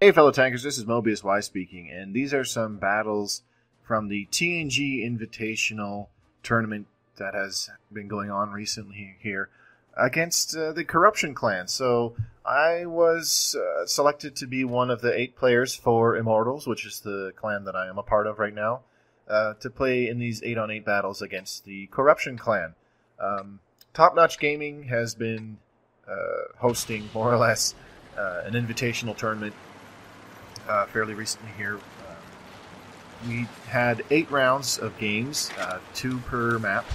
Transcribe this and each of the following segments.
Hey fellow tankers, this is Mobius Y speaking, and these are some battles from the TNG Invitational tournament that has been going on recently here against the Corruption Clan. So I was selected to be one of the 8 players for Immortals, which is the clan that I am a part of right now, to play in these 8-on-8 battles against the Corruption Clan. Top Notch Gaming has been hosting more or less an invitational tournament fairly recently here. We had 8 rounds of games, 2 per map,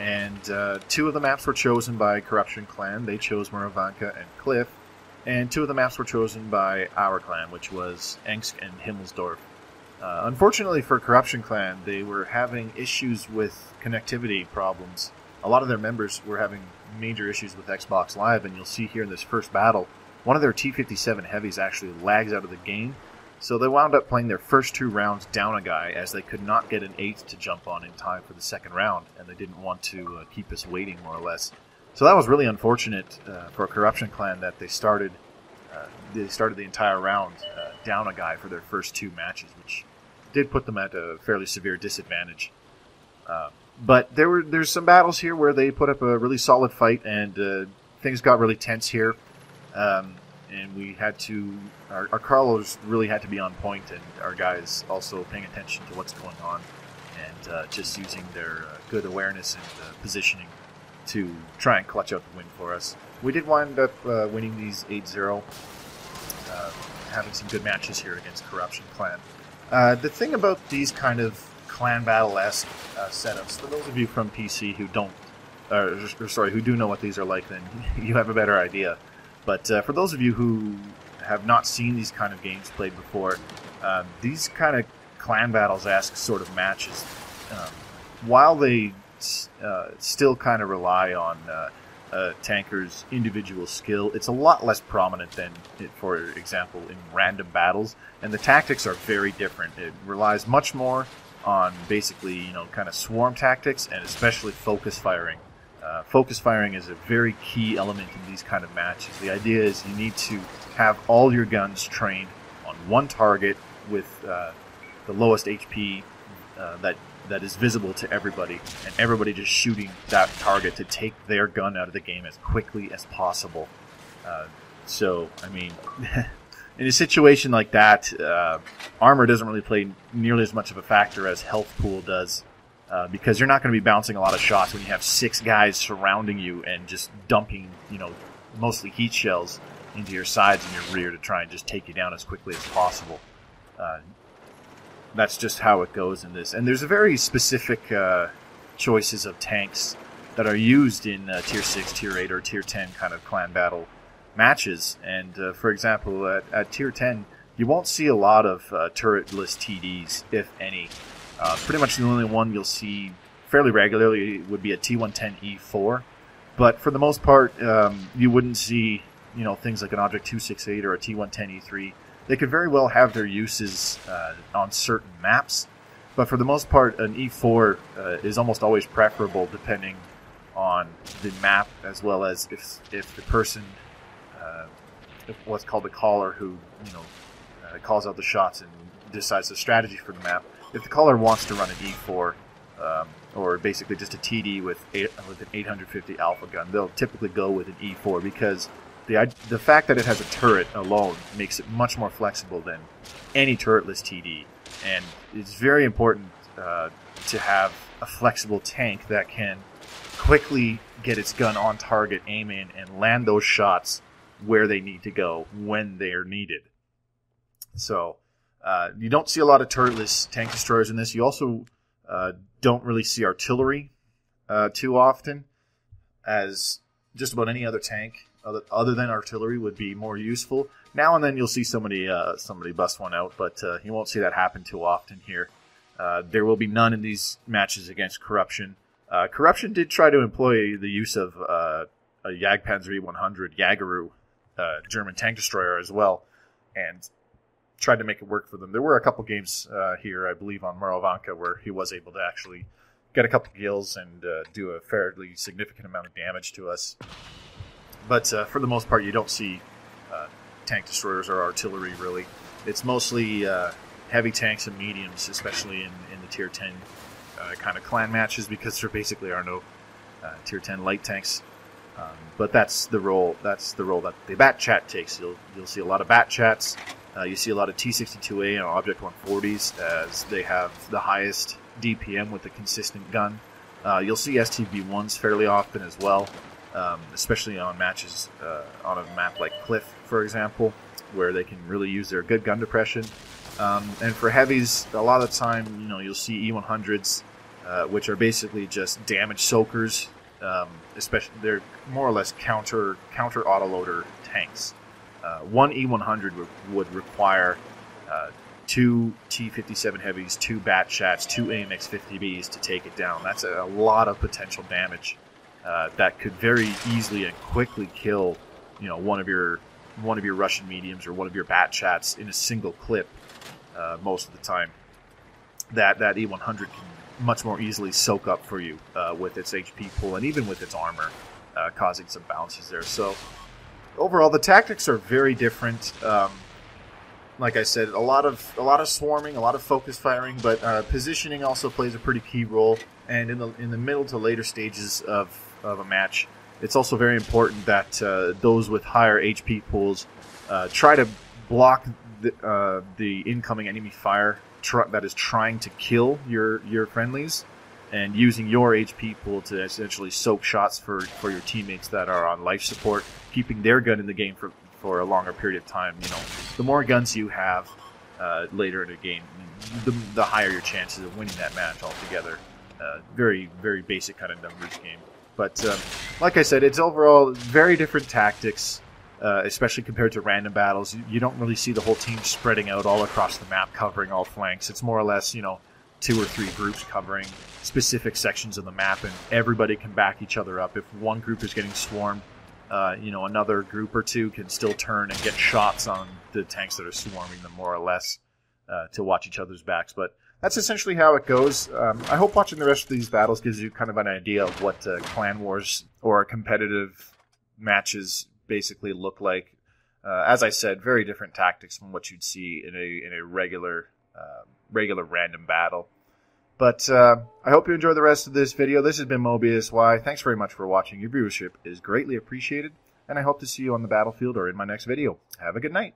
and 2 of the maps were chosen by Corruption Clan. They chose Moravanka and Cliff, and 2 of the maps were chosen by our clan, which was Engsk and Himmelsdorf. Unfortunately for Corruption Clan, they were having issues with connectivity problems. A lot of their members were having major issues with Xbox Live, and you'll see here in this first battle, one of their T-57 heavies actually lags out of the game, so they wound up playing their first 2 rounds down a guy as they could not get an 8th to jump on in time for the second round, and they didn't want to keep us waiting, more or less. So that was really unfortunate for a Corruption Clan that they started the entire round down a guy for their first 2 matches, which did put them at a fairly severe disadvantage. But there's some battles here where they put up a really solid fight, and things got really tense here. And we had to, our Carlos really had to be on point, and our guys also paying attention to what's going on, and just using their good awareness and positioning to try and clutch out the win for us. We did wind up winning these 8-0, having some good matches here against Corruption Clan. The thing about these kind of clan battle-esque setups, for those of you from PC who don't, who do know what these are like, then you have a better idea. But for those of you who have not seen these kind of games played before, these kind of clan battles-esque sort of matches, while they still kind of rely on a tanker's individual skill, it's a lot less prominent than, for example, in random battles. And the tactics are very different. It relies much more on basically, kind of swarm tactics, and especially focus firing. Focus firing is a very key element in these kind of matches. The idea is you need to have all your guns trained on one target with the lowest HP that is visible to everybody, and everybody just shooting that target to take their gun out of the game as quickly as possible. So, I mean, in a situation like that, armor doesn't really play nearly as much of a factor as health pool does. Because you're not going to be bouncing a lot of shots when you have 6 guys surrounding you and just dumping, mostly heat shells into your sides and your rear to try and just take you down as quickly as possible. That's just how it goes in this. And there's a very specific choices of tanks that are used in Tier 6, Tier 8, or Tier 10 kind of clan battle matches. And, for example, at Tier 10, you won't see a lot of turretless TDs, if any. Pretty much the only one you'll see fairly regularly would be a T110E4, but for the most part, you wouldn't see, things like an Object 268 or a T110E3. They could very well have their uses on certain maps, but for the most part, an E4 is almost always preferable depending on the map, as well as if the person, what's called the caller, who calls out the shots and decides the strategy for the map. If the caller wants to run an E4, or basically just a TD with an 850 alpha gun, they'll typically go with an E4 because the fact that it has a turret alone makes it much more flexible than any turretless TD. And it's very important to have a flexible tank that can quickly get its gun on target, aim in, and land those shots where they need to go when they're needed. So you don't see a lot of turretless tank destroyers in this. You also don't really see artillery too often, as just about any other tank other than artillery would be more useful. Now and then you'll see somebody bust one out, but you won't see that happen too often here. There will be none in these matches against Corruption. Corruption did try to employ the use of a Jagdpanzer E100 Jageru German tank destroyer as well, and tried to make it work for them. There were a couple games here, I believe, on Moravanka where he was able to actually get a couple kills and do a fairly significant amount of damage to us. But for the most part, you don't see tank destroyers or artillery, really. It's mostly heavy tanks and mediums, especially in the Tier 10 kind of clan matches, because there basically are no Tier 10 light tanks. But that's the role that the Bat Chat takes. You'll see a lot of Bat Chats. You see a lot of T-62A and Object 140s, as they have the highest DPM with a consistent gun. You'll see STB1s fairly often as well, especially on matches on a map like Cliff, for example, where they can really use their good gun depression. And for heavies, a lot of the time, you'll see E100s, which are basically just damage soakers. Especially, they're more or less counter autoloader tanks. One E100 would require 2 T57 heavies, 2 Bat Chats, 2 AMX 50Bs to take it down. That's a lot of potential damage that could very easily and quickly kill, one of your Russian mediums or one of your Bat Chats in a single clip. Most of the time, that E100 can much more easily soak up for you with its HP pool and even with its armor, causing some bounces there. So overall, the tactics are very different. Like I said, a lot of swarming, a lot of focus firing, but positioning also plays a pretty key role. And in the middle to later stages of a match, it's also very important that those with higher HP pools try to block the incoming enemy fire that is trying to kill your friendlies, and using your HP pool to essentially soak shots for your teammates that are on life support, keeping their gun in the game for a longer period of time. The more guns you have later in the game, the higher your chances of winning that match altogether. Very, very basic kind of numbers game. But like I said, it's overall very different tactics. Especially compared to random battles, you don't really see the whole team spreading out all across the map, covering all flanks. It's more or less, 2 or 3 groups covering specific sections of the map, and everybody can back each other up. If one group is getting swarmed, another group or 2 can still turn and get shots on the tanks that are swarming them, more or less, to watch each other's backs. But that's essentially how it goes. I hope watching the rest of these battles gives you kind of an idea of what clan wars or competitive matches basically look like. As I said, very different tactics from what you'd see in a regular random battle. But I hope you enjoy the rest of this video. This has been Mobius Y. Thanks very much for watching. Your viewership is greatly appreciated, and I hope to see you on the battlefield or in my next video. Have a good night.